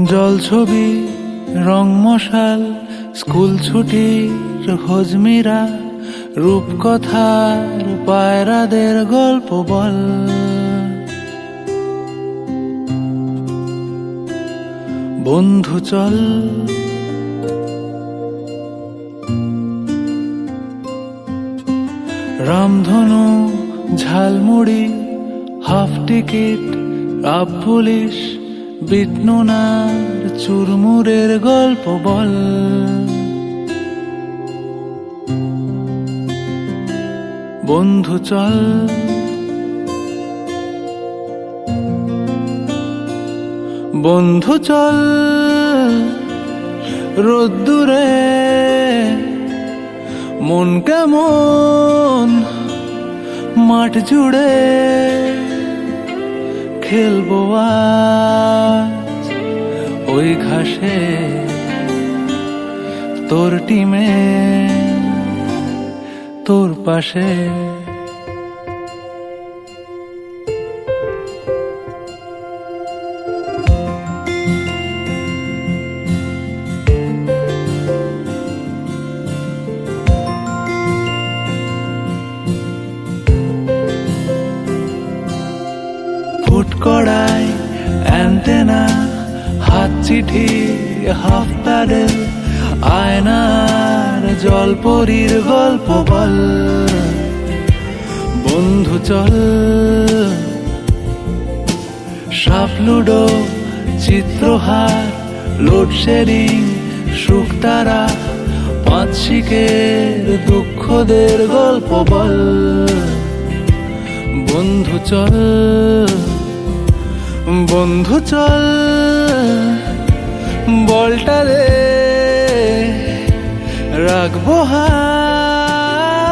জল ছবি রং মশাল স্কুল ছুটির হজমিরা রূপকথার পায়রাদের গল্প বল। বন্ধু চল রামধনু ঝালমুড়ি হাফ টিকিট আপ পুলিশ বিটনুনার চুরমুরের গল্প বল। বন্ধু চল বন্ধু চল রোদ্দুরে মন কেমন মাঠ জুড়ে খেলবো আজ ওই ঘাসে তোর টিমে তোর পাশে। ফুটকড়াই অ্যান্টেনা হাত চিঠি হাফ প্যাডেল আয়নার জলপরীর গল্প বল। বন্ধু চল সাপ লুডো চিত্রহার লোডশেডিং শুকতারা পাঁচ শিকের দুঃখদের গল্প বল। বন্ধু চল বন্ধু চল বলটা রে রাখবো হাত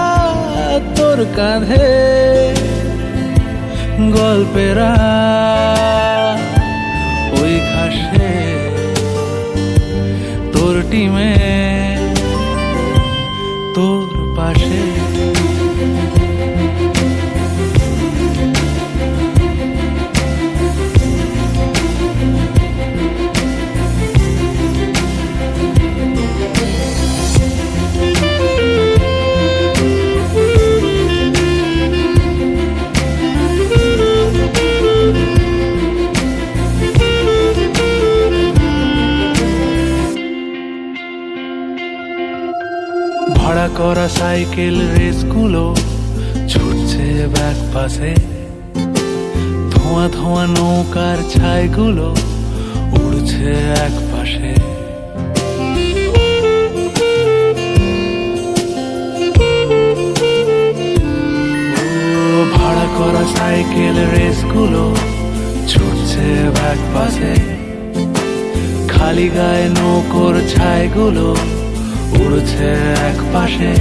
তোর কাঁধে গল্পেরা ওই ঘাসে তোর টিমে তোর পাশে। ভাড়া করা সাইকেল রেসগুলো ছুটছে ব্যাক পাশে, ধোঁয়া ধোঁয়া নৌকার ছাইগুলো উড়ছে এক পাশে। ভাড়া করা সাইকেল রেসগুলো ছুটছে ব্যাক পাশে, খালি গায়ে নৌকোর ছাইগুলো উড়ছে এক পাশে।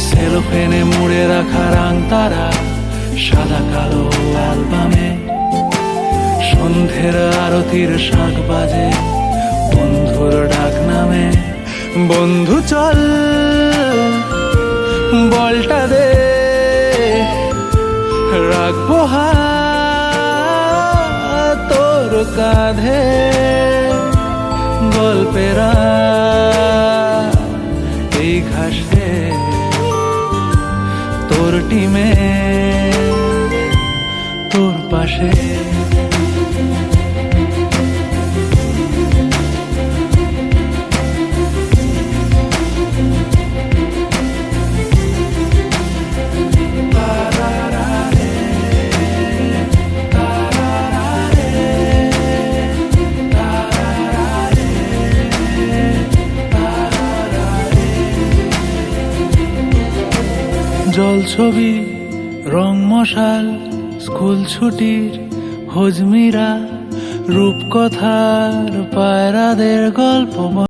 সেলোফেনে মুড়ে রাখা রাং তারা সাদা কালো অ্যালবামে, সন্ধ্যের আরতির শাঁখ বাজে বন্ধুর ডাক নামে। বন্ধু চল বলটা দে রাখবো হাত তোর কাঁধে গল্পেরা এই ঘাসে তোর টিমে তোর পাশে। জল ছবি রং মশাল স্কুল ছুটির হজমিরা রূপকথার পায়রাদের গল্প।